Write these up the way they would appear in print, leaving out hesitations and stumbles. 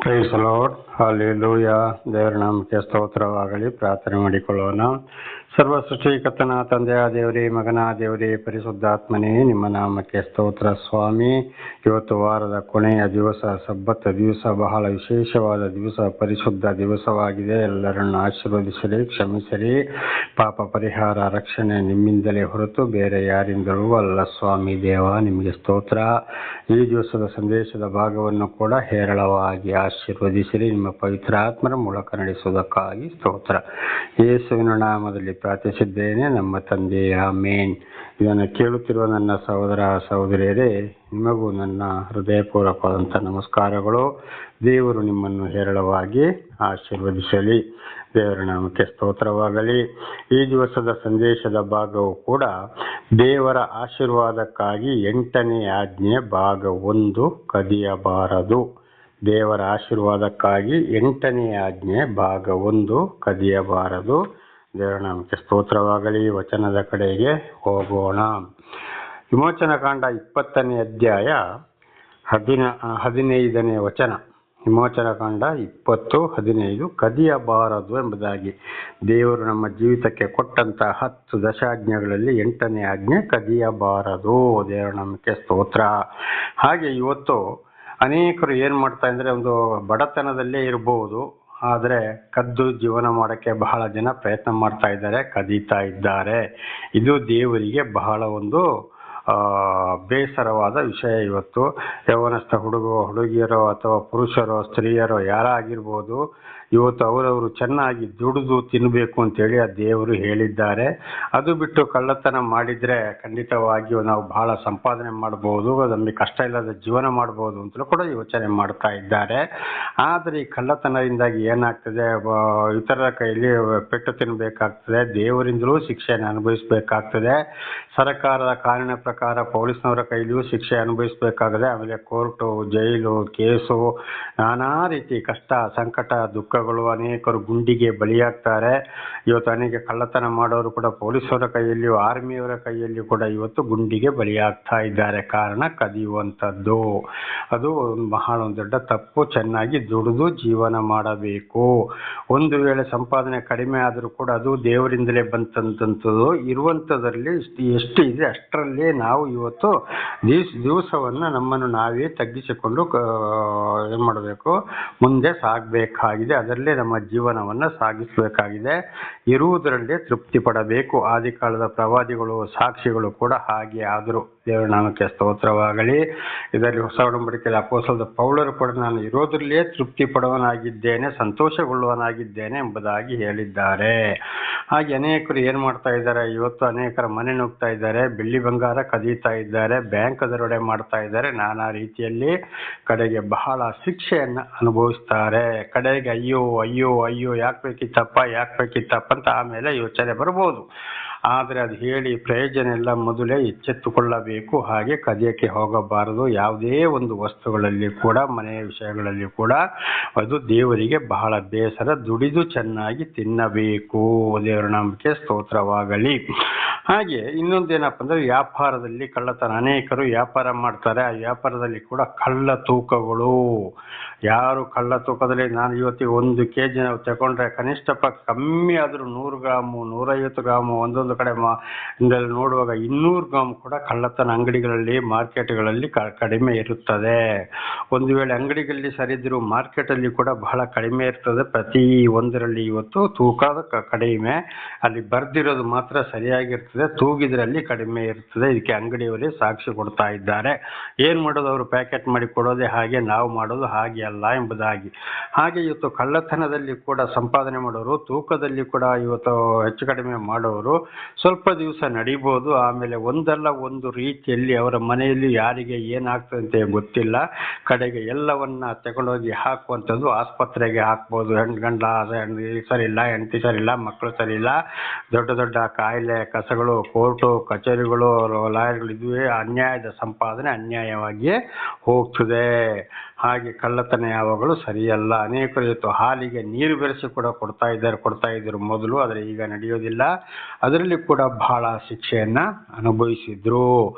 Price lord, hallelujah. ದೇವರ ನಾಮಕ್ಕೆ ಸ್ತೋತ್ರವಾಗಲಿ. ಪ್ರಾರ್ಥನೆ ಮಾಡಿಕೊಳ್ಳೋಣ. ಸರ್ವ ಸೃಷ್ಟಿಕರ್ತನ ತಂದೆಯ ದೇವರೇ, ಮಗನ ದೇವರೇ, ಪರಿಶುದ್ಧಾತ್ಮನೇ, ನಿಮ್ಮ ನಾಮಕ್ಕೆ ಸ್ತೋತ್ರ ಸ್ವಾಮಿ. ಇವತ್ತು ವಾರದ ಕೊನೆಯ ದಿವಸ, ಸಬ್ಬತ್ ದಿವಸ, ಬಹಳ ವಿಶೇಷವಾದ ದಿವಸ, ಪರಿಶುದ್ಧ ದಿವಸವಾಗಿದೆ. ಎಲ್ಲರನ್ನು ಆಶೀರ್ವದಿಸಲಿ, ಕ್ಷಮಿಸಲಿ. ಪಾಪ ಪರಿಹಾರ, ರಕ್ಷಣೆ ನಿಮ್ಮಿಂದಲೇ ಹೊರತು ಬೇರೆ ಯಾರಿಂದಲೂ ಅಲ್ಲ ಸ್ವಾಮಿ. ದೇವ ನಿಮಗೆ ಸ್ತೋತ್ರ. ಈ ದಿವಸದ ಸಂದೇಶದ ಭಾಗವನ್ನು ಕೂಡ ಹೇರಳವಾಗಿ ಆಶೀರ್ವದಿಸಲಿ. ನಿಮ್ಮ ಪವಿತ್ರ ಆತ್ಮರ ಮೂಲಕ ನಡೆಸುವುದಕ್ಕಾಗಿ ಸ್ತೋತ್ರ. ಯೇಸುವಿನ ನಾಮದಲ್ಲಿ ಪ್ರಾರ್ಥಿಸಿದ್ದೇನೆ, ನಮ್ಮ ತಂದೆ, ಆಮೇನ್. ಇದನ್ನು ಕೇಳುತ್ತಿರುವ ನನ್ನ ಸಹೋದರ ಸಹೋದರಿಯರೇ, ನಿಮಗೂ ನನ್ನ ಹೃದಯಪೂರ್ವಕವಾದಂಥ ನಮಸ್ಕಾರಗಳು. ದೇವರು ನಿಮ್ಮನ್ನು ಹೇರಳವಾಗಿ ಆಶೀರ್ವದಿಸಲಿ. ದೇವರ ನಾಮಕ್ಕೆ ಸ್ತೋತ್ರವಾಗಲಿ. ಈ ದಿವಸದ ಸಂದೇಶದ ಭಾಗವು ಕೂಡ ದೇವರ ಆಶೀರ್ವಾದಕ್ಕಾಗಿ 8ನೇ ಆಜ್ಞೆ, ಭಾಗ 1, ಕದಿಯಬಾರದು. ದೇವರ ಆಶೀರ್ವಾದಕ್ಕಾಗಿ 8ನೇ ಆಜ್ಞೆ, ಭಾಗ 1, ಕದಿಯಬಾರದು. ದೇವರ ನಾಮಕ್ಕೆ ಸ್ತೋತ್ರವಾಗಲಿ. ವಚನದ ಕಡೆಗೆ ಹೋಗೋಣ. ವಿಮೋಚನಕಾಂಡ 20ನೇ ಅಧ್ಯಾಯ 15ನೇ ವಚನ. ವಿಮೋಚನಕಾಂಡ 20:15, ಕದಿಯಬಾರದು ಎಂಬುದಾಗಿ ದೇವರು ನಮ್ಮ ಜೀವಿತಕ್ಕೆ ಕೊಟ್ಟಂತ 10 ದಶಾಜ್ಞೆಗಳಲ್ಲಿ 8ನೇ ಆಜ್ಞೆ ಕದಿಯಬಾರದು. ದೇವರ ನಾಮಕ್ಕೆ ಸ್ತೋತ್ರ. ಹಾಗೆ ಇವತ್ತು ಅನೇಕರು ಏನು ಮಾಡ್ತಾ ಇದ್ದಾರೆ, ಒಂದು ಬಡತನದಲ್ಲೇ ಇರಬಹುದು, ಆದರೆ ಕದ್ದು ಜೀವನ ಮಾಡೋಕ್ಕೆ ಬಹಳ ಜನ ಪ್ರಯತ್ನ ಮಾಡ್ತಾ ಇದ್ದಾರೆ, ಕದೀತಾ ಇದ್ದಾರೆ. ಇದು ದೇವರಿಗೆ ಬಹಳ ಒಂದು ಬೇಸರವಾದ ವಿಷಯ. ಇವತ್ತು ಯೌವನಸ್ಥ ಹುಡುಗಿಯರೋ ಅಥವಾ ಪುರುಷರೋ ಸ್ತ್ರೀಯರೋ ಯಾರಾಗಿರ್ಬೋದು, ಇವತ್ತು ಅವರವರು ಚೆನ್ನಾಗಿ ದುಡಿದು ತಿನ್ನಬೇಕು ಅಂತೇಳಿ ಆ ದೇವರು ಹೇಳಿದ್ದಾರೆ. ಅದು ಬಿಟ್ಟು ಕಳ್ಳತನ ಮಾಡಿದರೆ ಖಂಡಿತವಾಗಿಯೂ ನಾವು ಬಹಳ ಸಂಪಾದನೆ ಮಾಡ್ಬೋದು, ನಮಗೆ ಕಷ್ಟ ಇಲ್ಲದ ಜೀವನ ಮಾಡ್ಬೋದು ಅಂತಲೂ ಕೂಡ ಯೋಚನೆ ಮಾಡ್ತಾ ಇದ್ದಾರೆ. ಆದರೆ ಈ ಕಳ್ಳತನದಿಂದಾಗಿ ಏನಾಗ್ತದೆ, ಇತರರ ಕೈಯಲ್ಲಿ ಪೆಟ್ಟು ತಿನ್ನಬೇಕಾಗ್ತದೆ, ದೇವರಿಂದಲೂ ಶಿಕ್ಷೆಯನ್ನು ಅನುಭವಿಸಬೇಕಾಗ್ತದೆ. ಸರ್ಕಾರದ ಕಾನೂನಿನ ಪ್ರಕಾರ ಪೊಲೀಸ್ನವರ ಕೈಲಿಯೂ ಶಿಕ್ಷೆ ಅನುಭವಿಸಬೇಕಾಗಿದೆ. ಆಮೇಲೆ ಕೋರ್ಟು, ಜೈಲು, ಕೇಸು, ನಾನಾ ರೀತಿ ಕಷ್ಟ, ಸಂಕಟ, ದುಃಖಗಳು. ಅನೇಕರು ಗುಂಡಿಗೆ ಬಲಿಯಾಗ್ತಾರೆ. ಇವತ್ತು ಅನೇಕ ಕಳ್ಳತನ ಮಾಡೋರು ಕೂಡ ಪೊಲೀಸರ ಕೈಯಲ್ಲಿಯೂ ಆರ್ಮಿಯವರ ಕೈಯಲ್ಲಿ ಕೂಡ ಇವತ್ತು ಗುಂಡಿಗೆ ಬಲಿಯಾಗ್ತಾ ಇದ್ದಾರೆ. ಕಾರಣ ಕದಿಯುವಂಥದ್ದು. ಅದು ಬಹಳ ಒಂದು ದೊಡ್ಡ ತಪ್ಪು. ಚೆನ್ನಾಗಿ ದುಡಿದು ಜೀವನ ಮಾಡಬೇಕು. ಒಂದು ವೇಳೆ ಸಂಪಾದನೆ ಕಡಿಮೆ ಆದರೂ ಕೂಡ ಅದು ದೇವರಿಂದಲೇ ಬಂತಂಥದ್ದು. ಇರುವಂಥದ್ರಲ್ಲಿ ಎಷ್ಟು ಇದೆ ಅಷ್ಟರಲ್ಲೇ ನಾವು ಇವತ್ತು ದಿವಸವನ್ನು ನಮ್ಮನ್ನು ನಾವೇ ತಗ್ಗಿಸಿಕೊಂಡು ಏನು ಮಾಡಬೇಕು, ಮುಂದೆ ಸಾಗಬೇಕಾಗಿದೆ. ಅದರಲ್ಲೇ ನಮ್ಮ ಜೀವನವನ್ನು ಸಾಗಿಸಬೇಕಾಗಿದೆ. ಇರುವುದರಲ್ಲೇ ತೃಪ್ತಿ ಪಡಬೇಕು. ಆದಿಕಾಲದ ಪ್ರವಾದಿಗಳು, ಸಾಕ್ಷಿಗಳು ಕೂಡ ಹಾಗೆ ಆದರು. ದೇವರ ನಾಮಕ್ಕೆ ಸ್ತೋತ್ರವಾಗಲಿ. ಇದರಲ್ಲಿ ಹೊಸ ಒಡಂಬಡಿಕೆಯಲ್ಲಿ ಅಪೊಸ್ತಲರಾದ ಪೌಲರು ಕೂಡ ನಾನು ಇರೋದ್ರಲ್ಲೇ ತೃಪ್ತಿ ಪಡುವನಾಗಿದ್ದೇನೆ, ಸಂತೋಷಗೊಳ್ಳುವನಾಗಿದ್ದೇನೆ ಎಂಬುದಾಗಿ ಹೇಳಿದ್ದಾರೆ. ಹಾಗೆ ಅನೇಕರು ಏನು ಮಾಡ್ತಾ ಇದ್ದಾರೆ, ಇವತ್ತು ಅನೇಕರ ಮನೆ ನುಗ್ತಾ ಇದ್ದಾರೆ, ಬೆಳ್ಳಿ ಬಂಗಾರ ಕದೀತಾ ಇದ್ದಾರೆ, ಬ್ಯಾಂಕ್ ದರೋಡೆ ಮಾಡ್ತಾ ಇದ್ದಾರೆ, ನಾನಾ ರೀತಿಯಲ್ಲಿ ಕಡೆಗೆ ಬಹಳ ಶಿಕ್ಷೆಯನ್ನು ಅನುಭವಿಸ್ತಾರೆ. ಕಡೆಗೆ ಅಯ್ಯೋ ಅಯ್ಯೋ ಅಯ್ಯೋ ಯಾಕೆ ಬೇಕಿತ್ತಪ್ಪ ಅಂತ ಆಮೇಲೆ ಯೋಚನೆ ಬರ್ಬೋದು. ಆದರೆ ಅದು ಹೇಳಿ ಪ್ರಯೋಜನ ಇಲ್ಲ. ಮೊದಲೇ ಎಚ್ಚೆತ್ತುಕೊಳ್ಳಬೇಕು. ಹಾಗೆ ಕದಿಯಕ್ಕೆ ಹೋಗಬಾರದು. ಯಾವುದೇ ಒಂದು ವಸ್ತುಗಳಲ್ಲಿ ಕೂಡ, ಮನೆಯ ವಿಷಯಗಳಲ್ಲಿ ಕೂಡ ಅದು ದೇವರಿಗೆ ಬಹಳ ಬೇಸರ. ದುಡಿದು ಚೆನ್ನಾಗಿ ತಿನ್ನಬೇಕು. ದೇವರ ನಾಮಕ್ಕೆ ಸ್ತೋತ್ರವಾಗಲಿ. ಹಾಗೆ ಇನ್ನೊಂದೇನಪ್ಪ ಅಂದರೆ, ವ್ಯಾಪಾರದಲ್ಲಿ ಕಳ್ಳತನ. ಅನೇಕರು ವ್ಯಾಪಾರ ಮಾಡ್ತಾರೆ. ಆ ವ್ಯಾಪಾರದಲ್ಲಿ ಕೂಡ ಕಳ್ಳ ತೂಕಗಳು. ಯಾರು ಕಳ್ಳ ತೂಕದಲ್ಲಿ, ನಾನು ಇವತ್ತಿಗೆ 1 kg ನಾವು ತಗೊಂಡ್ರೆ ಕನಿಷ್ಠ ಕಮ್ಮಿ ಆದರೂ 100 ಗ್ರಾಮು, 150 ಗ್ರಾಮು, ಒಂದೊಂದು ಕಡೆ ನೋಡುವಾಗ 200 ಗ್ರಾಮ್ ಕೂಡ ಕಳ್ಳತನ ಅಂಗಡಿಗಳಲ್ಲಿ, ಮಾರ್ಕೆಟ್ಗಳಲ್ಲಿ ಕಡಿಮೆ ಇರುತ್ತದೆ. ಒಂದು ವೇಳೆ ಅಂಗಡಿಗಳಲ್ಲಿ ಸರಿದಿರು, ಮಾರ್ಕೆಟಲ್ಲಿ ಕೂಡ ಬಹಳ ಕಡಿಮೆ ಇರ್ತದೆ. ಪ್ರತಿ ಒಂದರಲ್ಲಿ ಇವತ್ತು ತೂಕದ ಕಡಿಮೆ, ಅಲ್ಲಿ ಬರ್ದಿರೋದು ಮಾತ್ರ ಸರಿಯಾಗಿರ್ತದೆ, ತೂಗಿದ್ರಲ್ಲಿ ಕಡಿಮೆ ಇರ್ತದೆ. ಇದಕ್ಕೆ ಅಂಗಡಿಯವರೇ ಸಾಕ್ಷಿ ಕೊಡ್ತಾ ಇದ್ದಾರೆ. ಏನು ಮಾಡೋದು, ಅವರು ಪ್ಯಾಕೆಟ್ ಮಾಡಿ ಕೊಡೋದೇ ಹಾಗೆ, ನಾವು ಮಾಡೋದು ಹಾಗೆ ಅಲ್ಲ ಎಂಬುದಾಗಿ. ಹಾಗೆ ಇವತ್ತು ಕಳ್ಳತನದಲ್ಲಿ ಕೂಡ ಸಂಪಾದನೆ ಮಾಡೋರು, ತೂಕದಲ್ಲಿ ಕೂಡ ಇವತ್ತು ಹೆಚ್ಚು ಕಡಿಮೆ ಮಾಡೋರು ಸ್ವಲ್ಪ ದಿವಸ ನಡಿಬೋದು. ಆಮೇಲೆ ಒಂದಲ್ಲ ಒಂದು ರೀತಿಯಲ್ಲಿ ಅವರ ಮನೆಯಲ್ಲಿ ಯಾರಿಗೆ ಏನಾಗ್ತದೆ ಅಂತ ಗೊತ್ತಿಲ್ಲ, ಕಡೆಗೆ ಎಲ್ಲವನ್ನ ತಗೊಂಡೋಗಿ ಹಾಕುವಂಥದ್ದು. ಆಸ್ಪತ್ರೆಗೆ ಹಾಕ್ಬೋದು. ಗಂಡ ಸರಿಯಿಲ್ಲ, ಹೆಂಡತಿ ಸರಿಯಿಲ್ಲ, ಮಕ್ಕಳು ಸರಿಯಿಲ್ಲ, ದೊಡ್ಡ ದೊಡ್ಡ ಕಾಯಿಲೆ, ಕಸಗಳು, ಕೋರ್ಟು ಕಚೇರಿಗಳು, ಲಾಯರ್ಗಳು, ಇದುವೇ ಅನ್ಯಾಯದ ಸಂಪಾದನೆ ಅನ್ಯಾಯವಾಗಿಯೇ ಹೋಗ್ತದೆ. ಹಾಗೆ ಕಳ್ಳತನ ಯಾವಾಗಲೂ ಸರಿಯಲ್ಲ. ಅನೇಕರು ಇವತ್ತು ಹಾಲಿಗೆ ನೀರು ಬೆರೆಸಿ ಕೂಡ ಕೊಡ್ತಾ ಇದ್ರು ಮೊದಲು, ಆದರೆ ಈಗ ನಡೆಯೋದಿಲ್ಲ. ಅದರಲ್ಲಿ ಕೂಡ ಬಹಳ ಶಿಕ್ಷೆಯನ್ನ ಅನುಭವಿಸಿದ್ರು.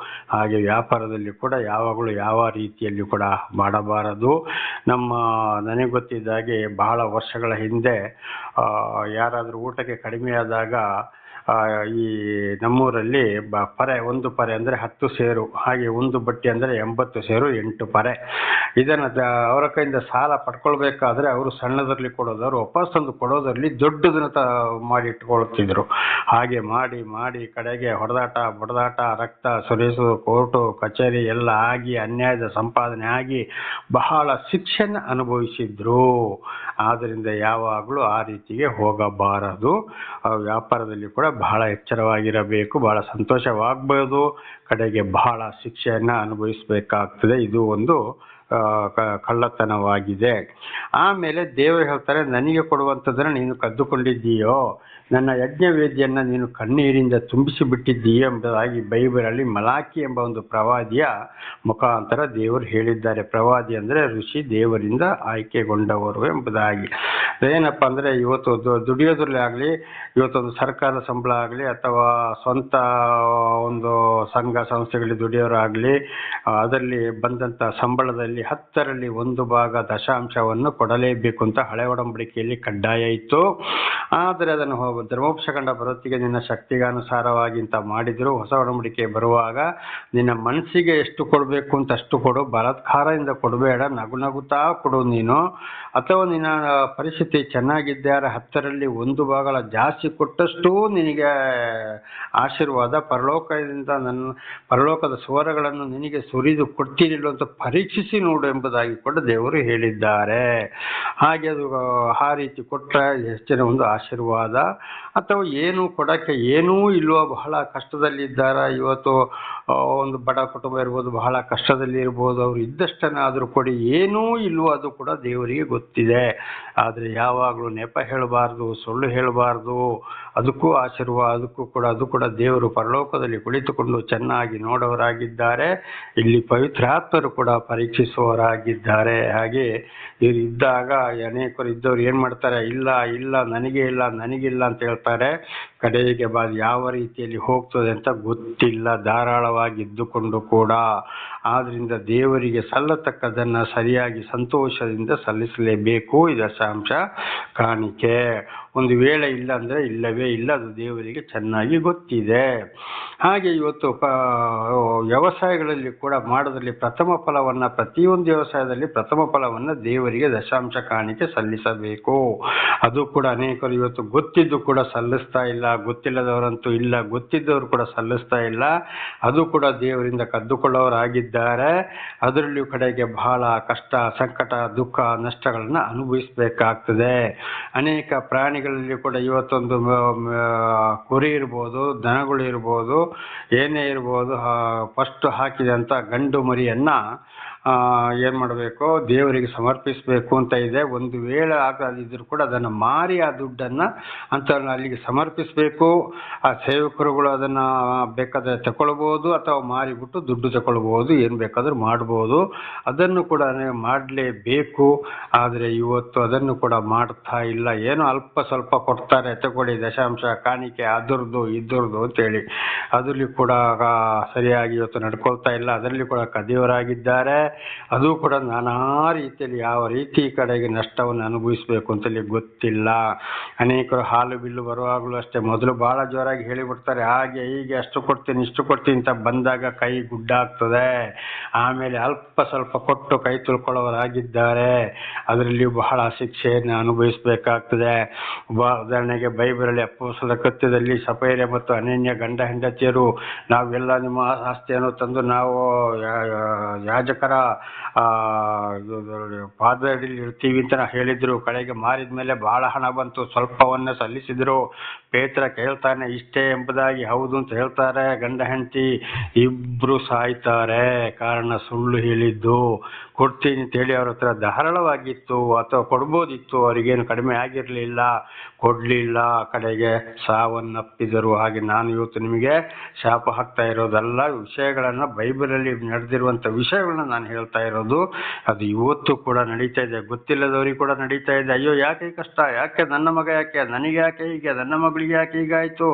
ಹಾಗೆ ವ್ಯಾಪಾರದಲ್ಲಿ ಕೂಡ ಯಾವಾಗಲೂ ಯಾವ ರೀತಿಯಲ್ಲಿ ಕೂಡ ಮಾಡಬಾರದು. ನನಗೆ ಗೊತ್ತಿದ್ದ ಹಾಗೆ ಬಹಳ ವರ್ಷಗಳ ಹಿಂದೆ ಯಾರಾದರೂ ಊಟಕ್ಕೆ ಕಡಿಮೆ ಆದಾಗ ಈ ನಮ್ಮೂರಲ್ಲಿ ಒಂದು ಪರೆ ಅಂದರೆ 10 ಸೇರು, ಹಾಗೆ ಒಂದು ಬಟ್ಟಿ ಅಂದರೆ 80 ಸೇರು 8 ಪರೆ. ಇದನ್ನು ಅವರ ಕೈಯಿಂದ ಸಾಲ ಪಡ್ಕೊಳ್ಬೇಕಾದ್ರೆ ಅವರು ಸಣ್ಣದರಲ್ಲಿ ಕೊಡೋದು, ಅವರು ವಾಪಸ್ ತಂದು ಕೊಡೋದರಲ್ಲಿ ದೊಡ್ಡದನ್ನ ಮಾಡಿ ಇಟ್ಕೊಳ್ತಿದ್ರು. ಹಾಗೆ ಮಾಡಿ ಮಾಡಿ ಕಡೆಗೆ ಹೊಡೆದಾಟ ಬಡದಾಟ, ರಕ್ತ ಸುರಿಸುವುದು, ಕೋರ್ಟು ಕಚೇರಿ ಎಲ್ಲ ಆಗಿ ಅನ್ಯಾಯದ ಸಂಪಾದನೆ ಆಗಿ ಬಹಳ ಶಿಕ್ಷೆನ ಅನುಭವಿಸಿದ್ರು. ಆದ್ದರಿಂದ ಯಾವಾಗಲೂ ಆ ರೀತಿಗೆ ಹೋಗಬಾರದು. ವ್ಯಾಪಾರದಲ್ಲಿ ಕೂಡ ಬಹಳ ಎಚ್ಚರವಾಗಿರಬೇಕು. ಬಹಳ ಸಂತೋಷವಾಗಬಹುದು, ಕಡೆಗೆ ಬಹಳ ಶಿಕ್ಷೆಯನ್ನು ಅನುಭವಿಸಬೇಕಾಗ್ತದೆ. ಇದು ಒಂದು ಕಳ್ಳತನವಾಗಿದೆ. ಆಮೇಲೆ ದೇವರು ಹೇಳ್ತಾರೆ, ನನಗೆ ಕೊಡುವಂಥದ್ದನ್ನು ನೀನು ಕದ್ದುಕೊಂಡಿದ್ದೀಯೋ, ನನ್ನ ಯಜ್ಞವೇದಿಯನ್ನು ನೀನು ಕಣ್ಣೀರಿಂದ ತುಂಬಿಸಿ ಬಿಟ್ಟಿದ್ದೀಯೋ ಎಂಬುದಾಗಿ ಬೈಬಲಲ್ಲಿ ಮಲಾಕಿ ಎಂಬ ಒಂದು ಪ್ರವಾದಿಯ ಮುಖಾಂತರ ದೇವರು ಹೇಳಿದ್ದಾರೆ. ಪ್ರವಾದಿ ಅಂದರೆ ಋಷಿ, ದೇವರಿಂದ ಆಯ್ಕೆಗೊಂಡವರು ಎಂಬುದಾಗಿ. ಏನಪ್ಪ ಅಂದರೆ ಇವತ್ತು ದುಡಿಯೋದ್ರಲ್ಲಿ ಆಗಲಿ, ಇವತ್ತೊಂದು ಸರ್ಕಾರದ ಸಂಬಳ ಆಗಲಿ ಅಥವಾ ಸ್ವಂತ ಒಂದು ಸಂಘ ಸಂಸ್ಥೆಗಳಲ್ಲಿ ದುಡಿಯೋರಾಗಲಿ, ಅದರಲ್ಲಿ ಬಂದಂಥ ಸಂಬಳದಲ್ಲಿ 10ರಲ್ಲಿ 1 ಭಾಗ ದಶಾಂಶವನ್ನು ಕೊಡಲೇಬೇಕು ಅಂತ ಹಳೆ ಒಡಂಬಡಿಕೆಯಲ್ಲಿ ಕಡ್ಡಾಯ ಇತ್ತು. ಆದರೆ ಅದನ್ನು ಧರ್ಮೋಪದೇಶಕಾಂಡ ಬರೋತ್ತಿಗೆ ನಿನ್ನ ಶಕ್ತಿಗನುಸಾರವಾಗಿ ಅಂತ ಮಾಡಿದ್ರು. ಹೊಸ ಒಡಂಬಡಿಕೆ ಬರುವಾಗ ನಿನ್ನ ಮನಸ್ಸಿಗೆ ಎಷ್ಟು ಕೊಡಬೇಕು ಅಂತ ಅಷ್ಟು ಕೊಡು, ಬಲಾತ್ಕಾರದಿಂದ ಕೊಡಬೇಡ, ನಗುತ್ತಾ ಕೊಡು ನೀನು. ಅಥವಾ ನಿನ್ನ ಪರಿಸ್ಥಿತಿ ಚೆನ್ನಾಗಿದ್ದಾರೆ, 10ರಲ್ಲಿ 1 ಭಾಗ ಜಾಸ್ತಿ ಕೊಟ್ಟಷ್ಟು ನಿನಗೆ ಆಶೀರ್ವಾದ, ಪರಲೋಕದ ಸ್ವರಗಳನ್ನು ನಿನಗೆ ಸುರಿದು ಕೊಡ್ತೀನಿಲ್ಲ ಅಂತ ಪರೀಕ್ಷಿಸಿ ನೋಡು ಎಂಬುದಾಗಿ ಕೂಡ ದೇವರು ಹೇಳಿದ್ದಾರೆ. ಹಾಗೆ ಅದು ಆ ರೀತಿ ಕೊಟ್ಟರೆ ಹೆಚ್ಚಿನ ಒಂದು ಆಶೀರ್ವಾದ. ಅಥವಾ ಏನು ಕೊಡೋಕ್ಕೆ ಏನೂ ಇಲ್ವೋ, ಬಹಳ ಕಷ್ಟದಲ್ಲಿದ್ದಾರೆ, ಇವತ್ತು ಒಂದು ಬಡ ಕುಟುಂಬ ಇರ್ಬೋದು, ಬಹಳ ಕಷ್ಟದಲ್ಲಿ ಇರ್ಬೋದು, ಅವರು ಇದ್ದಷ್ಟನ್ನಾದರೂ ಕೊಡಿ, ಏನೂ ಇಲ್ವೋ ಅದು ಕೂಡ ದೇವರಿಗೆ ಗೊತ್ತಿದೆ. ಆದರೆ ಯಾವಾಗಲೂ ನೆಪ ಹೇಳಬಾರ್ದು, ಸುಳ್ಳು ಹೇಳಬಾರ್ದು. ಅದಕ್ಕೂ ಆಶೀರ್ವಾದ, ಅದು ಕೂಡ ದೇವರು ಪರಲೋಕದಲ್ಲಿ ಕುಳಿತುಕೊಂಡು ಚೆನ್ನಾಗಿ ನೋಡೋರಾಗಿದ್ದಾರೆ. ಇಲ್ಲಿ ಪವಿತ್ರಾತ್ಮರು ಕೂಡ ಪರೀಕ್ಷಿಸುವವರಾಗಿದ್ದಾರೆ. ಹಾಗೆ ಇವರು ಇದ್ದಾಗ ಅನೇಕರು ಇದ್ದವ್ರು ಏನು ಮಾಡ್ತಾರೆ, ಇಲ್ಲ ನನಗಿಲ್ಲ ಅಂತ ಹೇಳ್ತಾರೆ. ಕಡೆಗೆ ಯಾವ ರೀತಿಯಲ್ಲಿ ಹೋಗ್ತದೆ ಅಂತ ಗೊತ್ತಿಲ್ಲ, ಧಾರಾಳವಾಗಿದ್ದುಕೊಂಡು ಕೂಡ. ಆದ್ದರಿಂದ ದೇವರಿಗೆ ಸಲ್ಲತಕ್ಕದನ್ನು ಸರಿಯಾಗಿ ಸಂತೋಷದಿಂದ ಸಲ್ಲಿಸಲೇಬೇಕು. ಈ ದಶಾಂಶ ಕಾಣಿಕೆ ಒಂದು ವೇಳೆ ಇಲ್ಲ ಅಂದರೆ ಇಲ್ಲವೇ ಇಲ್ಲ, ಅದು ದೇವರಿಗೆ ಚೆನ್ನಾಗಿ ಗೊತ್ತಿದೆ. ಹಾಗೆ ಇವತ್ತು ವ್ಯವಸಾಯಗಳಲ್ಲಿ ಕೂಡ ಮಾಡೋದ್ರಲ್ಲಿ ಪ್ರಥಮ ಫಲವನ್ನು, ಪ್ರತಿಯೊಂದು ವ್ಯವಸಾಯದಲ್ಲಿ ಪ್ರಥಮ ಫಲವನ್ನು ದೇವರಿಗೆ ದಶಾಂಶ ಕಾಣಿಕೆ ಸಲ್ಲಿಸಬೇಕು. ಅದು ಕೂಡ ಅನೇಕರು ಇವತ್ತು ಗೊತ್ತಿದ್ದು ಕೂಡ ಸಲ್ಲಿಸ್ತಾ ಇಲ್ಲ, ಗೊತ್ತಿಲ್ಲದವರಂತೂ ಇಲ್ಲ, ಗೊತ್ತಿದ್ದವರು ಕೂಡ ಸಲ್ಲಿಸ್ತಾ ಇಲ್ಲ. ಅದು ಕೂಡ ದೇವರಿಂದ ಕದ್ದುಕೊಳ್ಳೋರಾಗಿದ್ದಾರೆ. ಅದರಲ್ಲಿಯೂ ಕಡೆಗೆ ಬಹಳ ಕಷ್ಟ, ಸಂಕಟ, ದುಃಖ, ನಷ್ಟಗಳನ್ನು ಅನುಭವಿಸಬೇಕಾಗ್ತದೆ. ಅನೇಕ ಪ್ರಾಣಿಗಳಲ್ಲಿ ಕೂಡ ಇವತ್ತೊಂದು ಕುರಿ ಇರ್ಬೋದು, ದನಗಳು ಇರ್ಬೋದು, ಏನೇ ಇರ್ಬೋದು, ಫಸ್ಟ್ ಹಾಕಿದಂಥ ಗಂಡು ಮರಿಯನ್ನು ಏನು ಮಾಡಬೇಕು, ದೇವರಿಗೆ ಸಮರ್ಪಿಸಬೇಕು ಅಂತ ಇದೆ. ಒಂದು ವೇಳೆ ಆಗದಿದ್ದರೂ ಕೂಡ ಅದನ್ನು ಮಾರಿ ಆ ದುಡ್ಡನ್ನು ಅಂತ ಅಲ್ಲಿಗೆ ಸಮರ್ಪಿಸಬೇಕು. ಆ ಸೇವಕರುಗಳು ಅದನ್ನು ಬೇಕಾದರೆ ತಗೊಳ್ಬೋದು ಅಥವಾ ಮಾರಿಬಿಟ್ಟು ದುಡ್ಡು ತಗೊಳ್ಬೋದು, ಏನು ಬೇಕಾದರೂ ಮಾಡ್ಬೋದು. ಅದನ್ನು ಕೂಡ ಮಾಡಲೇಬೇಕು. ಆದರೆ ಇವತ್ತು ಅದನ್ನು ಕೂಡ ಮಾಡ್ತಾ ಇಲ್ಲ. ಏನೋ ಅಲ್ಪ ಸ್ವಲ್ಪ ಕೊಡ್ತಾರೆ, ತಗೊಳ್ಳಿ ದಶಾಂಶ ಕಾಣಿಕೆ, ಅದರದ್ದು ಇದ್ದರದ್ದು ಅಂತೇಳಿ. ಅದರಲ್ಲಿ ಕೂಡ ಸರಿಯಾಗಿ ಇವತ್ತು ನಡ್ಕೊಳ್ತಾ ಇಲ್ಲ. ಅದರಲ್ಲಿ ಕೂಡ ಕದಿಯವರಾಗಿದ್ದಾರೆ. ಅದು ಕೂಡ ನಾನಾ ರೀತಿಯಲ್ಲಿ ಯಾವ ರೀತಿ ಕಡೆಗೆ ನಷ್ಟವನ್ನು ಅನುಭವಿಸಬೇಕು ಅಂತೇಳಿ ಗೊತ್ತಿಲ್ಲ. ಅನೇಕರು ಹಾಲು ಬಿಲ್ಲು ಬರುವಾಗಲೂ ಅಷ್ಟೇ, ಮೊದಲು ಭಾಳ ಜೋರಾಗಿ ಹೇಳಿಬಿಡ್ತಾರೆ, ಹಾಗೆ ಹೀಗೆ ಅಷ್ಟು ಕೊಡ್ತೀನಿ ಇಷ್ಟು ಕೊಡ್ತೀನಿ ಅಂತ ಬಂದಾಗ ಕೈ ಗುಡ್ಡಾಗ್ತದೆ. ಆಮೇಲೆ ಅಲ್ಪ ಸ್ವಲ್ಪ ಕೊಟ್ಟು ಕೈ ತುಳ್ಕೊಳ್ಳೋರಾಗಿದ್ದಾರೆ. ಅದರಲ್ಲಿಯೂ ಬಹಳ ಶಿಕ್ಷೆಯನ್ನು ಅನುಭವಿಸಬೇಕಾಗ್ತದೆ. ಉದಾಹರಣೆಗೆ ಬೈಬಲಲ್ಲಿ ಅಪೊಸ್ತಲರ ಕೃತ್ಯದಲ್ಲಿ ಸಫೈರ ಮತ್ತು ಅನನ್ಯ ಗಂಡ ಹೆಂಡತಿಯರು, ನಾವೆಲ್ಲ ನಿಮ್ಮ ಆಸ್ತಿಯನ್ನು ತಂದು ನಾವು ಯಾಜಕರ ಪಾದದಲ್ಲಿ ಇರ್ತೀವಿ ಅಂತ ಹೇಳಿದ್ರು. ಕಡೆಗೆ ಮಾರಿದ ಮೇಲೆ ಬಹಳ ಹಣ ಬಂತು, ಸ್ವಲ್ಪವನ್ನ ಸಲ್ಲಿಸಿದ್ರು. ಪೇತ್ರ ಕೇಳ್ತಾನೆ ಇಷ್ಟೇ ಎಂಬುದಾಗಿ, ಹೌದು ಅಂತ ಹೇಳ್ತಾರೆ. ಗಂಡ ಹೆಂಡತಿ ಇಬ್ರು ಸಾಯ್ತಾರೆ, ಕಾರಣ ಸುಳ್ಳು ಹೇಳಿದ್ದು. ಕೊಡ್ತೀನಿ ಅಂತೇಳಿ ಅವ್ರ ಹತ್ರ ಧಾರಾಳವಾಗಿತ್ತು ಅಥವಾ ಕೊಡ್ಬೋದಿತ್ತು, ಅವರಿಗೇನು ಕಡಿಮೆ ಆಗಿರಲಿಲ್ಲ, ಕೊಡಲಿಲ್ಲ, ಕಡೆಗೆ ಸಾವನ್ನಪ್ಪಿದರು. ಹಾಗೆ ನಾನು ಇವತ್ತು ನಿಮಗೆ ಶಾಪ ಹಾಕ್ತಾ ಇರೋದಲ್ಲ, ವಿಷಯಗಳನ್ನು ಬೈಬಲಲ್ಲಿ ನಡೆದಿರುವಂಥ ವಿಷಯಗಳನ್ನ ನಾನು ಹೇಳ್ತಾ ಇರೋದು. ಅದು ಇವತ್ತು ಕೂಡ ನಡೀತಾ ಇದೆ, ಗೊತ್ತಿಲ್ಲದವ್ರಿಗೆ ಕೂಡ ನಡೀತಾ ಇದೆ. ಅಯ್ಯೋ ಯಾಕೆ ಕಷ್ಟ, ಯಾಕೆ ನನ್ನ ಮಗ, ಯಾಕೆ ನನಗೆ, ಯಾಕೆ ಹೀಗೆ, ನನ್ನ ಮಗಳಿಗೆ ಯಾಕೆ ಹೀಗಾಯಿತು,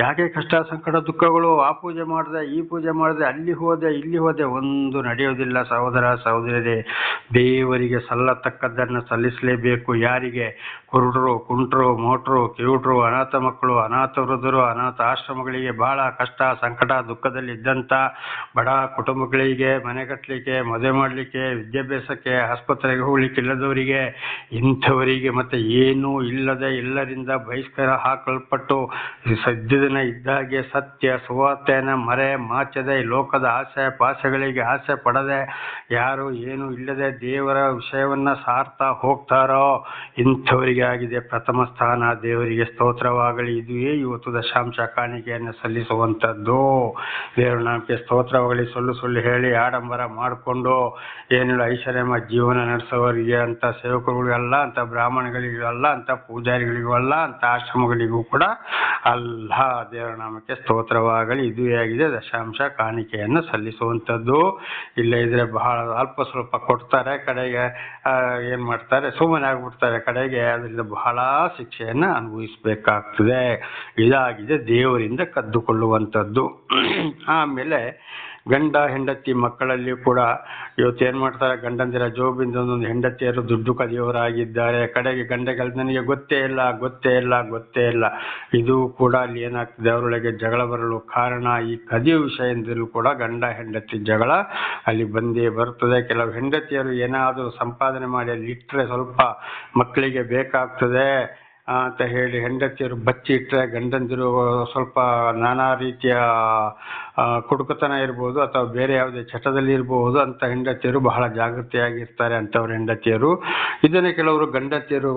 ಯಾಕೆ ಕಷ್ಟ ಸಂಕಟ ದುಃಖಗಳು, ಆ ಪೂಜೆ ಮಾಡಿದೆ, ಈ ಪೂಜೆ ಮಾಡಿದೆ, ಅಲ್ಲಿ ಹೋದೆ, ಇಲ್ಲಿ ಹೋದೆ, ಒಂದು ನಡೆಯೋದಿಲ್ಲ ಸಹೋದರ ಸಹೋದರರೇ. ದೇವರಿಗೆ ಸಲ್ಲತಕ್ಕದ್ದನ್ನು ಸಲ್ಲಿಸಲೇಬೇಕು. ಯಾರಿಗೆ? ಕುರುಡರು, ಕುಂಟರು, ಮೋಟ್ರು, ಕಿವುಟರು, ಅನಾಥ ಮಕ್ಕಳು, ಅನಾಥ ವೃದ್ಧರು, ಅನಾಥ ಆಶ್ರಮಗಳಿಗೆ, ಬಹಳ ಕಷ್ಟ ಸಂಕಟ ದುಃಖದಲ್ಲಿ ಇದ್ದಂಥ ಬಡ ಕುಟುಂಬಗಳಿಗೆ, ಮನೆ ಕಟ್ಟಲಿಕ್ಕೆ, ಮದುವೆ ಮಾಡಲಿಕ್ಕೆ, ವಿದ್ಯಾಭ್ಯಾಸಕ್ಕೆ, ಆಸ್ಪತ್ರೆಗೆ ಹೋಗ್ಲಿಕ್ಕೆ ಇಲ್ಲದವರಿಗೆ, ಇಂಥವರಿಗೆ ಮತ್ತೆ ಏನೂ ಇಲ್ಲದೆ ಎಲ್ಲರಿಂದ ಬಹಿಷ್ಕಾರ ಹಾಕಲ್ಪಟ್ಟು ಸದ್ಯದಿನ ಇದ್ದಾಗೆ ಸತ್ಯ ಸುವಾರ್ತೆಯನ್ನು ಮರೆ ಮಾಚದೆ ಲೋಕದ ಆಸೆ ಪಾಸೆಗಳಿಗೆ ಆಸೆ ಪಡದೆ ಯಾರು ಏನು ಇಲ್ಲದೆ ದೇವರ ವಿಷಯವನ್ನು ಸಾರ್ತಾ ಹೋಗ್ತಾರೋ ಇಂಥವರಿಗೆ ಆಗಿದೆ ಪ್ರಥಮ ಸ್ಥಾನ. ದೇವರಿಗೆ ಸ್ತೋತ್ರವಾಗಲಿ. ಇದುವೇ ಇವತ್ತು ದಶಾಂಶ ಕಾಣಿಕೆಯನ್ನು ಸಲ್ಲಿಸುವಂಥದ್ದು. ದೇವರ ನಾಮಕ್ಕೆ ಸ್ತೋತ್ರವಾಗಲಿ. ಸುಳ್ಳು ಸುಳ್ಳು ಹೇಳಿ ಆಡಂಬರ ಮಾಡಿಕೊಂಡು ಏನಿಲ್ಲ ಐಶ್ವರ್ಯಮ ಜೀವನ ನಡೆಸೋರಿಗೆ, ಅಂತ ಸೇವಕರಿಗಲ್ಲ, ಅಂತ ಬ್ರಾಹ್ಮಣಗಳಿಗೂ ಅಲ್ಲ, ಅಂತ ಪೂಜಾರಿಗಳಿಗೂ ಅಲ್ಲ, ಅಂತ ಆಶ್ರಮಗಳಿಗೂ ಕೂಡ ಅಲ್ಲ. ದೇವರ ನಾಮಕ್ಕೆ ಸ್ತೋತ್ರವಾಗಲಿ. ಇದುವೇ ಆಗಿದೆ ದಶಾಂಶ ಕಾಣಿಕೆಯನ್ನು ಸಲ್ಲಿಸುವಂಥದ್ದು. ಇಲ್ಲ ಇದ್ರೆ ಬಹಳ ಅಲ್ಪ ಸ್ವಲ್ಪ ಕೊಡ್ತಾರೆ, ಕಡೆಗೆ ಏನು ಮಾಡ್ತಾರೆ, ಸುಮ್ಮನೆ ಆಗ್ಬಿಡ್ತಾರೆ, ಕಡೆಗೆ ಅದರಿಂದ ಬಹಳ ಶಿಕ್ಷೆಯನ್ನು ಅನುಭವಿಸಬೇಕಾಗ್ತದೆ. ಇದಾಗಿದೆ ದೇವರಿಂದ ಕದ್ದುಕೊಳ್ಳುವಂಥದ್ದು. ಆಮೇಲೆ ಗಂಡ ಹೆಂಡತಿ ಮಕ್ಕಳಲ್ಲಿ ಕೂಡ ಇವತ್ತು ಏನು ಮಾಡ್ತಾರೆ, ಗಂಡಂದಿರ ಜೋಬಿಂದ ಒಂದೊಂದು ಹೆಂಡತಿಯರು ದುಡ್ಡು ಕದಿಯವರಾಗಿದ್ದಾರೆ. ಕಡೆಗೆ ಗಂಡಗಳು ನನಗೆ ಗೊತ್ತೇ ಇಲ್ಲ, ಗೊತ್ತೇ ಇಲ್ಲ, ಗೊತ್ತೇ ಇಲ್ಲ. ಇದು ಕೂಡ ಅಲ್ಲಿ ಏನಾಗ್ತದೆ, ಅವರೊಳಗೆ ಜಗಳ ಬರಲು ಕಾರಣ ಈ ಕದಿಯುವ ವಿಷಯದಿಂದಲೂ ಕೂಡ ಗಂಡ ಹೆಂಡತಿ ಜಗಳ ಅಲ್ಲಿ ಬಂದೇ ಬರ್ತದೆ. ಕೆಲವು ಹೆಂಡತಿಯರು ಏನಾದರೂ ಸಂಪಾದನೆ ಮಾಡಿ ಅಲ್ಲಿ ಇಟ್ಟರೆ ಸ್ವಲ್ಪ ಮಕ್ಕಳಿಗೆ ಬೇಕಾಗ್ತದೆ ಅಂತ ಹೇಳಿ ಹೆಂಡತಿಯರು ಬಚ್ಚಿ ಇಟ್ಟರೆ ಗಂಡಂದಿರು ಸ್ವಲ್ಪ ನಾನಾ ರೀತಿಯ ಕುಡುಕತನ ಇರ್ಬೋದು ಅಥವಾ ಬೇರೆ ಯಾವುದೇ ಚಟದಲ್ಲಿ ಇರಬಹುದು ಅಂತ ಹೆಂಡತಿಯರು ಬಹಳ ಜಾಗೃತಿಯಾಗಿರ್ತಾರೆ. ಅಂಥವ್ರ ಹೆಂಡತಿಯರು ಇದನ್ನೇ ಕೆಲವರು ಗಂಡತಿಯರು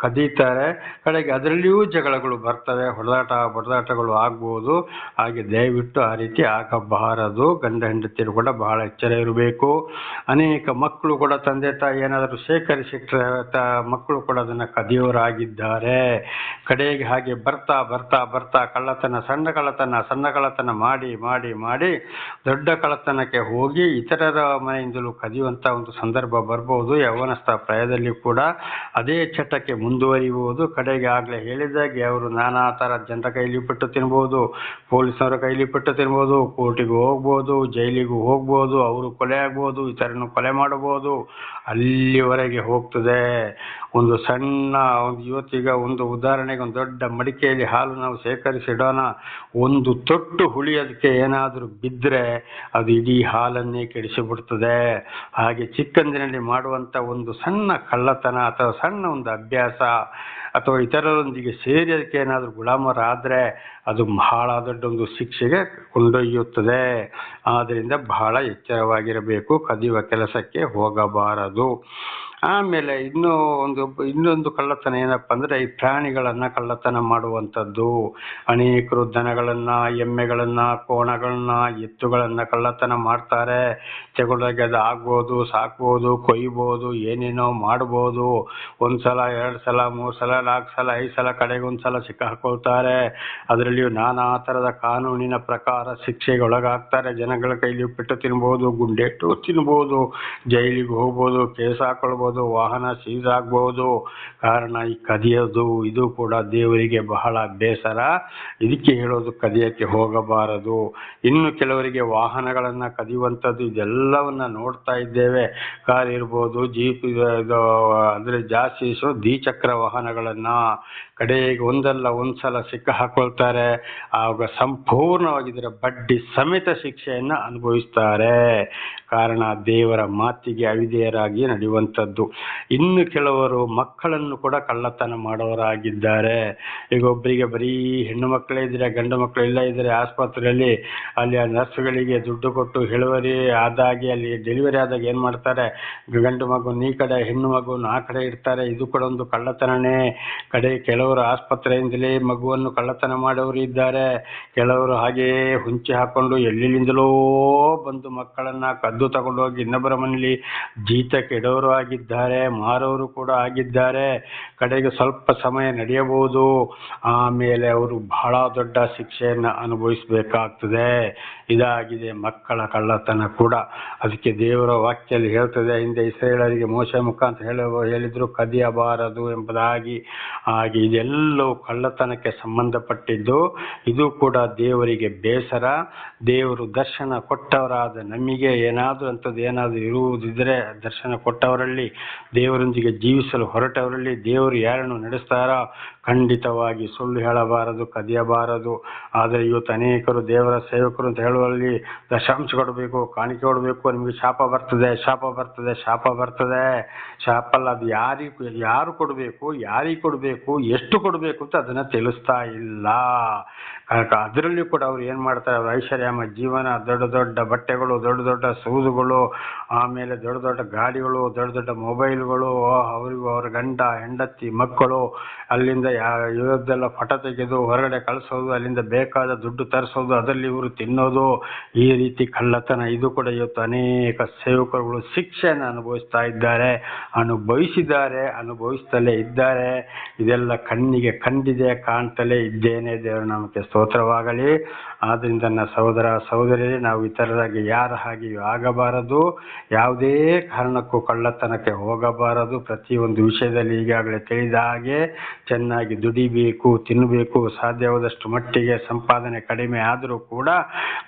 ಕದೀತಾರೆ. ಕಡೆಗೆ ಅದರಲ್ಲಿಯೂ ಜಗಳಗಳು ಬರ್ತವೆ, ಹೊಡೆದಾಟಗಳು ಆಗ್ಬೋದು. ಹಾಗೆ ದಯವಿಟ್ಟು ಆ ರೀತಿ ಆಗಬಾರದು. ಗಂಡ ಹೆಂಡತಿಯರು ಕೂಡ ಬಹಳ ಎಚ್ಚರ ಇರಬೇಕು. ಅನೇಕ ಮಕ್ಕಳು ಕೂಡ ತಂದೆ ತಾಯಿ ಏನಾದರೂ ಶೇಖರಿಸಿಟ್ಟರೆ ಮಕ್ಕಳು ಕೂಡ ಅದನ್ನು ಕದಿಯೋರಾಗಿದ್ದಾರೆ. ಕಡೆಗೆ ಹಾಗೆ ಬರ್ತಾ ಬರ್ತಾ ಬರ್ತಾ ಕಳ್ಳತನ, ಸಣ್ಣ ಕಳ್ಳತನ ಮಾಡಿ ಮಾಡಿ ಮಾಡಿ ದೊಡ್ಡ ಕಳ್ಳತನಕ್ಕೆ ಹೋಗಿ ಇತರರ ಮನೆಯಿಂದಲೂ ಕದಿಯುವಂಥ ಒಂದು ಸಂದರ್ಭ ಬರ್ಬೋದು. ಯೌವನಸ್ಥ ಪ್ರಾಯದಲ್ಲಿ ಕೂಡ ಅದೇ ಚಟಕ್ಕೆ ಮುಂದುವರಿಯುವುದು. ಕಡೆಗೆ ಆಗಲೇ ಹೇಳಿದಾಗೆ ಅವರು ನಾನಾ ಥರ ಜನರ ಕೈಲಿ ಪಟ್ಟು ತಿನ್ಬೋದು, ಪೊಲೀಸ್ನವರ ಕೈಲಿ ಪಟ್ಟು ತಿನ್ಬೋದು, ಕೋರ್ಟಿಗೂ ಹೋಗ್ಬೋದು, ಜೈಲಿಗೂ ಹೋಗ್ಬೋದು, ಅವರು ಕೊಲೆ ಆಗ್ಬೋದು, ಇತರನ್ನು ಕೊಲೆ ಮಾಡಬಹುದು, ಅಲ್ಲಿವರೆಗೆ ಹೋಗ್ತದೆ. ಒಂದು ಸಣ್ಣ ಇವತ್ತೀಗ ಒಂದು ಉದಾಹರಣೆಗೆ ಒಂದು ದೊಡ್ಡ ಮಡಿಕೆಯಲ್ಲಿ ಹಾಲು ನಾವು ಶೇಖರಿಸಿಡೋಣ, ಒಂದು ತೊಟ್ಟು ಹುಳಿ ಅದಕ್ಕೆ ಏನಾದರೂ ಬಿದ್ದರೆ ಅದು ಇಡೀ ಹಾಲನ್ನೇ ಕೆಡಿಸಿಬಿಡ್ತದೆ. ಹಾಗೆ ಚಿಕ್ಕಂದಿನಲ್ಲಿ ಮಾಡುವಂಥ ಒಂದು ಸಣ್ಣ ಕಳ್ಳತನ ಅಥವಾ ಸಣ್ಣ ಒಂದು ಅಭ್ಯಾಸ ಅಥವಾ ಇತರರೊಂದಿಗೆ ಸೇರಿ ಅದಕ್ಕೆ ಏನಾದರೂ ಗುಲಾಮರಾದರೆ ಅದು ಬಹಳ ದೊಡ್ಡೊಂದು ಶಿಕ್ಷೆಗೆ ಕೊಂಡೊಯ್ಯುತ್ತದೆ. ಆದ್ದರಿಂದ ಬಹಳ ಎಚ್ಚರವಾಗಿರಬೇಕು, ಕದಿಯುವ ಕೆಲಸಕ್ಕೆ ಹೋಗಬಾರದು. ಆಮೇಲೆ ಇನ್ನೊಂದು ಕಳ್ಳತನ ಏನಪ್ಪ ಅಂದರೆ ಈ ಪ್ರಾಣಿಗಳನ್ನು ಕಳ್ಳತನ ಮಾಡುವಂಥದ್ದು. ಅನೇಕರು ದನಗಳನ್ನು, ಎಮ್ಮೆಗಳನ್ನು, ಕೋಣಗಳನ್ನು, ಎತ್ತುಗಳನ್ನು ಕಳ್ಳತನ ಮಾಡ್ತಾರೆ. ತಗೊಳ್ಳೋಕೆ ಅದು ಆಗ್ಬೋದು, ಸಾಕ್ಬೋದು, ಕೊಯ್ಬೋದು, ಏನೇನೋ ಮಾಡ್ಬೋದು. 1 ಸಲ 2 ಸಲ 3 ಸಲ 4 ಸಲ 5 ಸಲ ಕಡೆಗೆ 1 ಸಲ ಸಿಕ್ಕಾಕೊಳ್ತಾರೆ. ಅದರಲ್ಲಿಯೂ ನಾನಾ ಥರದ ಕಾನೂನಿನ ಪ್ರಕಾರ ಶಿಕ್ಷೆಗೆ ಒಳಗಾಗ್ತಾರೆ. ಜನಗಳ ಕೈಲಿ ಪೆಟ್ಟು ತಿನ್ಬೋದು, ಗುಂಡೇಟು ತಿನ್ಬೋದು, ಜೈಲಿಗೆ ಹೋಗ್ಬೋದು, ಕೇಸ್ ಹಾಕೊಳ್ಬೋದು, ವಾಹನ ಸೀಸ್ ಆಗ್ಬೋದು. ಕಾರಣ ಈ ಕದಿಯೋದು ಇದು ಕೂಡ ದೇವರಿಗೆ ಬಹಳ ಬೇಸರ. ಇದಕ್ಕೆ ಹೇಳೋದು ಕದಿಯಕ್ಕೆ ಹೋಗಬಾರದು. ಇನ್ನು ಕೆಲವರಿಗೆ ವಾಹನಗಳನ್ನು ಕದಿಯುವಂಥದ್ದು ಇದೆಲ್ಲವನ್ನ ನೋಡ್ತಾ ಇದ್ದೇವೆ. ಕಾರ್ ಇರ್ಬೋದು, ಜೀಪ್, ಅಂದರೆ ಜಾಸ್ತಿ ದ್ವಿಚಕ್ರ ವಾಹನಗಳನ್ನು ಕಡೆಗೆ ಒಂದಲ್ಲ ಒಂದು ಸಲ ಸಿಕ್ಕ ಹಾಕೊಳ್ತಾರೆ. ಆವಾಗ ಸಂಪೂರ್ಣವಾಗಿ ಇದರ ಬಡ್ಡಿ ಸಮೇತ ಶಿಕ್ಷೆಯನ್ನು ಅನುಭವಿಸ್ತಾರೆ. ಕಾರಣ ದೇವರ ಮಾತಿಗೆ ಅವಿಧೇಯರಾಗಿ ನಡೆಯುವಂಥದ್ದು. ಇನ್ನು ಕೆಲವರು ಮಕ್ಕಳನ್ನು ಕೂಡ ಕಳ್ಳತನ ಮಾಡೋರಾಗಿದ್ದಾರೆ. ಈಗ ಒಬ್ಬರಿಗೆ ಬರೀ ಹೆಣ್ಣು ಮಕ್ಕಳೇ ಇದ್ರೆ, ಗಂಡು ಮಕ್ಕಳು ಇಲ್ಲ ಇದ್ರೆ ಆಸ್ಪತ್ರೆಯಲ್ಲಿ ಅಲ್ಲಿ ಆ ನರ್ಸ್ಗಳಿಗೆ ದುಡ್ಡು ಕೊಟ್ಟು ಇಳುವರಿ ಆದಾಗಿ ಅಲ್ಲಿ ಡೆಲಿವರಿ ಆದಾಗ ಏನು ಮಾಡ್ತಾರೆ, ಗಂಡು ಮಗುನ ಈ ಕಡೆ ಹೆಣ್ಣು ಮಗುನ ಆ ಕಡೆ ಇಡ್ತಾರೆ. ಇದು ಕೂಡ ಒಂದು ಕಳ್ಳತನನೇ. ಕೆಲವರು ಆಸ್ಪತ್ರೆಯಿಂದಲೇ ಮಗುವನ್ನು ಕಳ್ಳತನ ಮಾಡೋರು ಇದ್ದಾರೆ. ಕೆಲವರು ಹಾಗೆಯೇ ಹುಂಚಿ ಹಾಕೊಂಡು ಎಲ್ಲಿಂದಲೋ ಬಂದು ಮಕ್ಕಳನ್ನ ಕದ್ದು ತಗೊಂಡೋಗಿ ಇನ್ನೊಬ್ಬರ ಮನೆಯಲ್ಲಿ ಜೀತಕ್ಕೆ ಇಡೋರು ಆಗಿದ್ದಾರೆ, ಮಾರೋರು ಕೂಡ ಆಗಿದ್ದಾರೆ. ಕಡೆಗೆ ಸ್ವಲ್ಪ ಸಮಯ ನಡೆಯಬಹುದು, ಆಮೇಲೆ ಅವರು ಬಹಳ ದೊಡ್ಡ ಶಿಕ್ಷೆಯನ್ನು ಅನುಭವಿಸಬೇಕಾಗ್ತದೆ. ಇದಾಗಿದೆ ಮಕ್ಕಳ ಕಳ್ಳತನ ಕೂಡ. ಅದಕ್ಕೆ ದೇವರ ವಾಕ್ಯದಲ್ಲಿ ಹೇಳ್ತದೆ, ಹಿಂದೆ ಇಸ್ರಾಯೇಲರಿಗೆ ಮೋಶೆ ಮುಖಾಂತರ ಹೇಳಿದ್ರು ಕದಿಯಬಾರದು ಎಂಬುದಾಗಿ. ಹಾಗೆ ಇದೆಲ್ಲವೂ ಕಳ್ಳತನಕ್ಕೆ ಸಂಬಂಧಪಟ್ಟಿದ್ದು. ಇದು ಕೂಡ ದೇವರಿಗೆ ಬೇಸರ. ದೇವರು ದರ್ಶನ ಕೊಟ್ಟವರಾದ ನಮಗೆ ಏನಾದರೂ ಅಂಥದ್ದು ಏನಾದರೂ ಇರುವುದಿದ್ರೆ, ದರ್ಶನ ಕೊಟ್ಟವರಲ್ಲಿ, ದೇವರೊಂದಿಗೆ ಜೀವಿಸಲು ಹೊರಟವರಲ್ಲಿ ದೇವರು ಯಾರನ್ನು ನಡೆಸ್ತಾರೋ ಖಂಡಿತವಾಗಿ ಸುಳ್ಳು ಹೇಳಬಾರದು, ಕದಿಯಬಾರದು. ಆದರೆ ಇವತ್ತು ಅನೇಕರು ದೇವರ ಸೇವಕರು ಅಂತ ಹೇಳುವಲ್ಲಿ ದಶಾಂಶ ಕೊಡಬೇಕು, ಕಾಣಿಕೆ ಕೊಡಬೇಕು, ನಿಮಗೆ ಶಾಪ ಬರ್ತದೆ, ಶಾಪ ಬರ್ತದೆ, ಶಾಪ ಬರ್ತದೆ. ಶಾಪ ಅಲ್ಲ, ಅದು ಯಾರು ಕೊಡಬೇಕು, ಯಾರಿಗೆ ಕೊಡಬೇಕು, ಎಷ್ಟು ಕೊಡಬೇಕು ಅಂತ ಅದನ್ನು ತಿಳಿಸ್ತಾ ಇಲ್ಲ. ಅದರಲ್ಲಿ ಕೂಡ ಅವ್ರು ಏನು ಮಾಡ್ತಾರೆ, ಅವ್ರ ಐಶ್ವರ್ಯಮ ಜೀವನ, ದೊಡ್ಡ ದೊಡ್ಡ ಬಟ್ಟೆಗಳು, ದೊಡ್ಡ ದೊಡ್ಡ ಸೂದುಗಳು, ಆಮೇಲೆ ದೊಡ್ಡ ದೊಡ್ಡ ಗಾಡಿಗಳು, ದೊಡ್ಡ ದೊಡ್ಡ ಮೊಬೈಲ್ಗಳು, ಅವರಿಗೂ ಅವರ ಗಂಡ ಹೆಂಡತಿ ಮಕ್ಕಳು, ಅಲ್ಲಿಂದ ಇವರದ್ದೆಲ್ಲ ಫೋಟೋ ತೆಗೆದು ಹೊರಗಡೆ ಕಳಿಸೋದು, ಅಲ್ಲಿಂದ ಬೇಕಾದ ದುಡ್ಡು ತರಿಸೋದು, ಅದರಲ್ಲಿ ಇವರು ತಿನ್ನೋದು, ಈ ರೀತಿ ಕಳ್ಳತನ. ಇದು ಕೂಡ ಇವತ್ತು ಅನೇಕ ಸೇವಕರುಗಳು ಶಿಕ್ಷೆಯನ್ನು ಅನುಭವಿಸ್ತಾ ಇದ್ದಾರೆ, ಅನುಭವಿಸಿದ್ದಾರೆ, ಅನುಭವಿಸ್ತಲೇ ಇದ್ದಾರೆ. ಇದೆಲ್ಲ ಕಣ್ಣಿಗೆ ಕಂಡಿದೆ, ಕಾಣ್ತಲೇ ಇದ್ದೇನೆ. ದೇವರ ನಾಮಕ್ಕೆ ಸ್ತೋತ್ರವಾಗಲಿ. ಆದ್ದರಿಂದ ನನ್ನ ಸಹೋದರ ಸಹೋದರಿಯರೇ, ನಾವು ಇತರರಾಗಿ ಯಾರ ಹಾಗೆಯೂ ಆಗಬಾರದು, ಯಾವುದೇ ಕಾರಣಕ್ಕೂ ಕಳ್ಳತನಕ್ಕೆ ಹೋಗಬಾರದು. ಪ್ರತಿಯೊಂದು ವಿಷಯದಲ್ಲಿ ಈಗಾಗಲೇ ತಿಳಿದ ಹಾಗೆ ಚೆನ್ನಾಗಿ ದುಡಿಬೇಕು, ತಿನ್ನಬೇಕು. ಸಾಧ್ಯವಾದಷ್ಟು ಮಟ್ಟಿಗೆ ಸಂಪಾದನೆ ಕಡಿಮೆ ಆದರೂ ಕೂಡ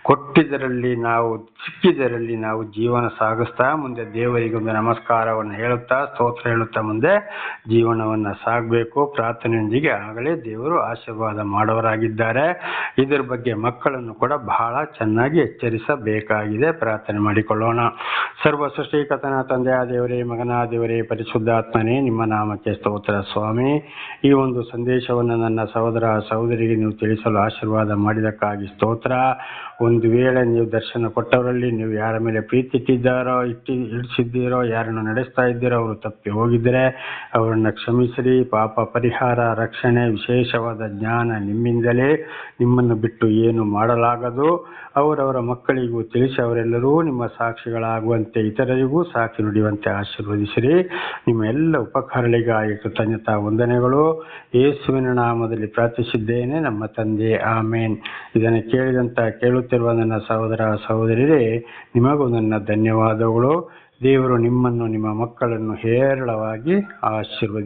ಕೊಟ್ಟಿದ್ದರಲ್ಲಿ ನಾವು, ಸಿಕ್ಕಿದ್ದರಲ್ಲಿ ನಾವು ಜೀವನ ಸಾಗಿಸ್ತಾ ಮುಂದೆ ದೇವರಿಗೆ ಒಂದು ನಮಸ್ಕಾರವನ್ನು ಹೇಳುತ್ತಾ, ಸ್ತೋತ್ರ ಹೇಳುತ್ತಾ ಮುಂದೆ ಜೀವನವನ್ನು ಸಾಗಬೇಕು. ಪ್ರಾರ್ಥನೆಯೊಂದಿಗೆ ಆಗಲೇ ದೇವರು ಆಶೀರ್ವಾದ ಮಾಡೋರಾಗಿದ್ದಾರೆ. ಇದರ ಬಗ್ಗೆ ಮಕ್ಕಳನ್ನು ಕೂಡ ಬಹಳ ಚೆನ್ನಾಗಿ ಎಚ್ಚರಿಸಬೇಕಾಗಿದೆ. ಪ್ರಾರ್ಥನೆ ಮಾಡಿಕೊಳ್ಳೋಣ. ಸರ್ವ ಸೃಷ್ಟಿಕರ್ತನ ತಂದೆಯ ದೇವರೇ, ಮಗನ ದೇವರೇ, ಪರಿಶುದ್ಧಾತ್ಮನೇ, ನಿಮ್ಮ ನಾಮಕ್ಕೆ ಸ್ತೋತ್ರ ಸ್ವಾಮಿ. ಈ ಒಂದು ಸಂದೇಶವನ್ನು ನನ್ನ ಸಹೋದರ ಸಹೋದರಿಗೆ ನೀವು ತಿಳಿಸಲು ಆಶೀರ್ವಾದ ಮಾಡಿದಕ್ಕಾಗಿ ಸ್ತೋತ್ರ. ಒಂದು ವೇಳೆ ನೀವು ದರ್ಶನ ಕೊಟ್ಟವರಲ್ಲಿ ನೀವು ಯಾರ ಮೇಲೆ ಪ್ರೀತಿ ಇಡಿಸಿದ್ದೀರೋ, ಯಾರನ್ನು ನಡೆಸ್ತಾ ಇದ್ದೀರೋ, ಅವರು ತಪ್ಪಿ ಹೋಗಿದ್ದರೆ ಅವರನ್ನು ಕ್ಷಮಿಸಿರಿ. ಪಾಪ ಪರಿಹಾರ, ರಕ್ಷಣೆ, ವಿಶೇಷವಾದ ಜ್ಞಾನ ನಿಮ್ಮಿಂದಲೇ. ನಿಮ್ಮನ್ನು ಬಿಟ್ಟು ಏನು ಮಾಡಲಾಗದು. ಅವರವರ ಮಕ್ಕಳಿಗೂ ತಿಳಿಸಿ ಅವರೆಲ್ಲರೂ ನಿಮ್ಮ ಸಾಕ್ಷಿಗಳಾಗುವಂತೆ, ಇತರರಿಗೂ ಸಾಕ್ಷಿ ನುಡಿಯುವಂತೆ ಆಶೀರ್ವದಿಸಿರಿ. ನಿಮ್ಮ ಎಲ್ಲ ಉಪಕಾರಗಳಿಗಾಗಿ ಕೃತಜ್ಞತಾ ವಂದನೆಗಳು. ಯೇಸುವಿನ ನಾಮದಲ್ಲಿ ಪ್ರಾರ್ಥಿಸಿದ್ದೇನೆ ನಮ್ಮ ತಂದೆ, ಆಮೇನ್. ಇದನ್ನು ಕೇಳುತ್ತಿರುವ ನನ್ನ ಸಹೋದರ ಸಹೋದರಿಯರೇ, ನಿಮಗೂ ನನ್ನ ಧನ್ಯವಾದಗಳು. ದೇವರು ನಿಮ್ಮನ್ನು, ನಿಮ್ಮ ಮಕ್ಕಳನ್ನು ಹೇರಳವಾಗಿ ಆಶೀರ್ವದಿಸಿ.